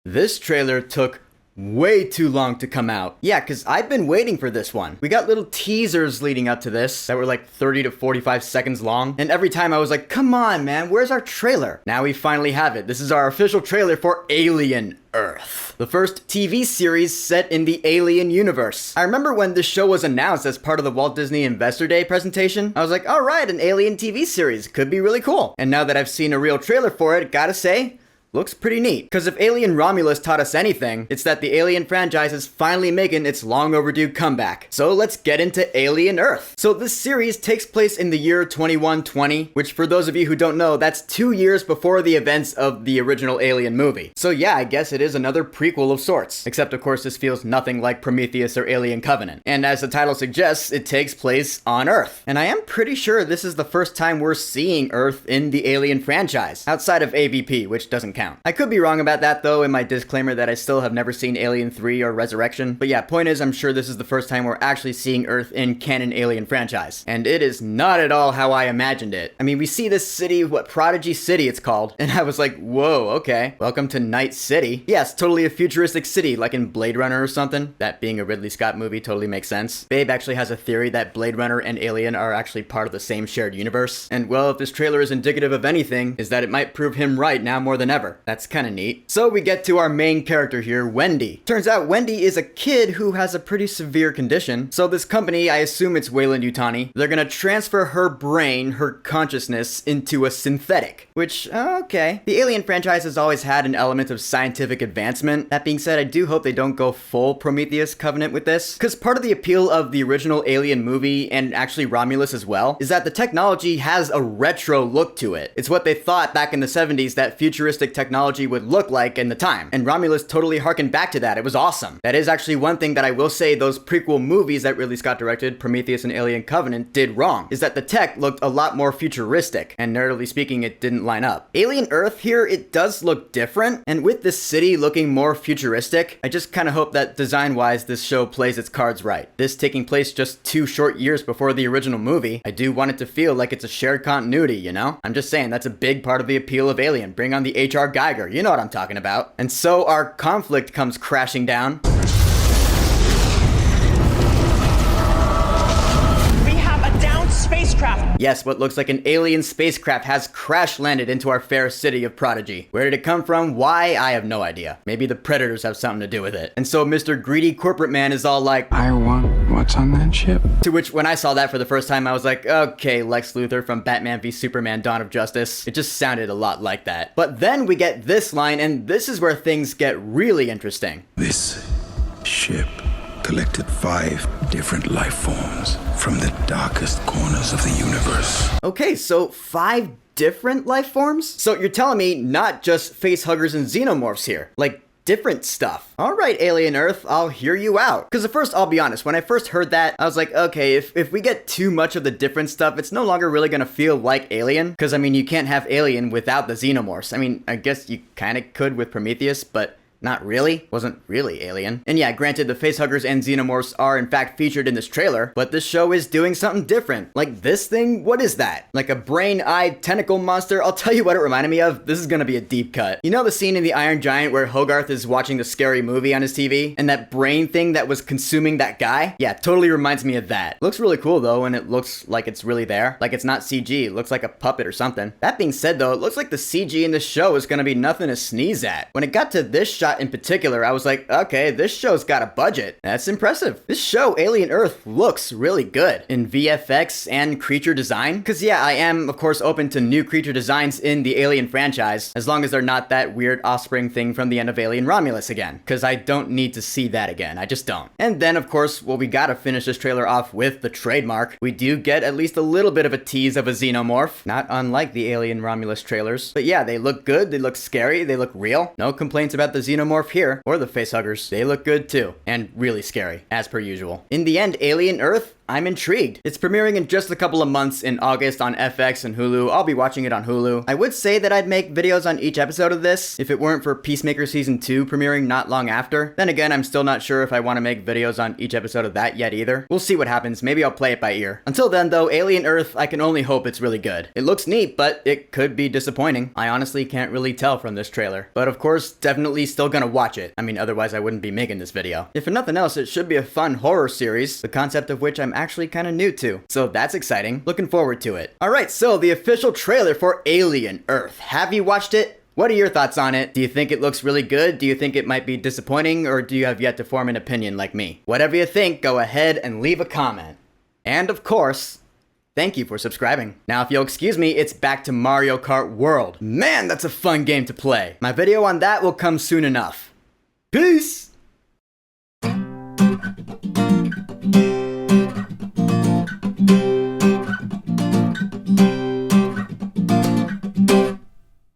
This trailer took way too long to come out. Yeah, because I've been waiting for this one. We got little teasers leading up to this that were like 30 to 45 seconds long. And every time I was like, come on, man, where's our trailer? Now we finally have it. This is our official trailer for Alien Earth, the first TV series set in the Alien universe. I remember when this show was announced as part of the Walt Disney Investor Day presentation, I was like, all right, an Alien TV series could be really cool. And now that I've seen a real trailer for it, gotta say, looks pretty neat. Because if Alien Romulus taught us anything, it's that the Alien franchise is finally making its long overdue comeback. So let's get into Alien Earth. So this series takes place in the year 2120, which for those of you who don't know, that's 2 years before the events of the original Alien movie. So yeah, I guess it is another prequel of sorts. Except of course this feels nothing like Prometheus or Alien Covenant. And as the title suggests, it takes place on Earth. And I am pretty sure this is the first time we're seeing Earth in the Alien franchise, outside of AVP, which doesn't count. I could be wrong about that though in my disclaimer that I still have never seen Alien 3 or Resurrection. But yeah, point is I'm sure this is the first time we're actually seeing Earth in canon Alien franchise. And it is not at all how I imagined it. I mean, we see this city, what Prodigy City it's called, and I was like, whoa, okay. Welcome to Night City. Yes, totally a futuristic city like in Blade Runner or something. That being a Ridley Scott movie totally makes sense. Babe actually has a theory that Blade Runner and Alien are actually part of the same shared universe. And well, if this trailer is indicative of anything, is that it might prove him right now more than ever. That's kind of neat. So we get to our main character here, Wendy. Turns out Wendy is a kid who has a pretty severe condition. So this company, I assume it's Weyland-Yutani, they're gonna transfer her brain, her consciousness, into a synthetic. Which, okay. The Alien franchise has always had an element of scientific advancement. That being said, I do hope they don't go full Prometheus Covenant with this. Because part of the appeal of the original Alien movie, and actually Romulus as well, is that the technology has a retro look to it. It's what they thought back in the 70s that futuristic technology would look like in the time. And Romulus totally harkened back to that. It was awesome. That is actually one thing that I will say those prequel movies that Ridley Scott directed, Prometheus and Alien Covenant, did wrong, is that the tech looked a lot more futuristic, and narratively speaking, it didn't line up. Alien Earth here, it does look different, and with this city looking more futuristic, I just kind of hope that design-wise this show plays its cards right. This taking place just 2 short years before the original movie, I do want it to feel like it's a shared continuity, you know? I'm just saying, that's a big part of the appeal of Alien. Bring on the H.R. Geiger, you know what I'm talking about. And so our conflict comes crashing down. Spacecraft. Yes, what looks like an alien spacecraft has crash landed into our fair city of Prodigy. Where did it come from? Why? I have no idea. Maybe the Predators have something to do with it. And so Mr. Greedy Corporate Man is all like, I want what's on that ship. To which when I saw that for the first time, I was like, okay, Lex Luthor from Batman v Superman Dawn of Justice. It just sounded a lot like that. But then we get this line, and this is where things get really interesting. This ship collected 5 different life forms from the darkest corners of the universe. Okay, so 5 different life forms? So you're telling me not just face huggers and xenomorphs here, like different stuff. All right, Alien Earth, I'll hear you out. Because at first, I'll be honest, when I first heard that, I was like, okay, if we get too much of the different stuff, it's no longer really gonna feel like Alien. Because I mean, you can't have Alien without the xenomorphs. I mean, I guess you kind of could with Prometheus, but not really. Wasn't really Alien. And yeah, granted, the facehuggers and xenomorphs are in fact featured in this trailer, but this show is doing something different. Like this thing, what is that? Like a brain-eyed tentacle monster? I'll tell you what it reminded me of. This is gonna be a deep cut. You know the scene in The Iron Giant where Hogarth is watching the scary movie on his TV? And that brain thing that was consuming that guy? Yeah, totally reminds me of that. Looks really cool though, and it looks like it's really there. Like it's not CG, it looks like a puppet or something. That being said though, it looks like the CG in this show is gonna be nothing to sneeze at. When it got to this shot in particular, I was like, okay, this show's got a budget. That's impressive. This show, Alien Earth, looks really good in VFX and creature design. Cause yeah, I am of course open to new creature designs in the Alien franchise, as long as they're not that weird offspring thing from the end of Alien Romulus again. Cause I don't need to see that again. I just don't. And then of course, well, we gotta finish this trailer off with the trademark. We do get at least a little bit of a tease of a xenomorph, not unlike the Alien Romulus trailers. But yeah, they look good, they look scary, they look real. No complaints about the xenomorph here. Or the facehuggers. They look good too. And really scary, as per usual. In the end, Alien Earth, I'm intrigued. It's premiering in just a couple of months in August on FX and Hulu. I'll be watching it on Hulu. I would say that I'd make videos on each episode of this if it weren't for Peacemaker Season 2 premiering not long after. Then again, I'm still not sure if I want to make videos on each episode of that yet either. We'll see what happens. Maybe I'll play it by ear. Until then though, Alien Earth, I can only hope it's really good. It looks neat, but it could be disappointing. I honestly can't really tell from this trailer. But of course, definitely still still gonna watch it. I mean, otherwise I wouldn't be making this video. If for nothing else, it should be a fun horror series, the concept of which I'm actually kind of new to. So that's exciting. Looking forward to it. Alright, so the official trailer for Alien Earth. Have you watched it? What are your thoughts on it? Do you think it looks really good? Do you think it might be disappointing? Or do you have yet to form an opinion like me? Whatever you think, go ahead and leave a comment. And of course, thank you for subscribing. Now, if you'll excuse me, it's back to Mario Kart World. Man, that's a fun game to play. My video on that will come soon enough. Peace!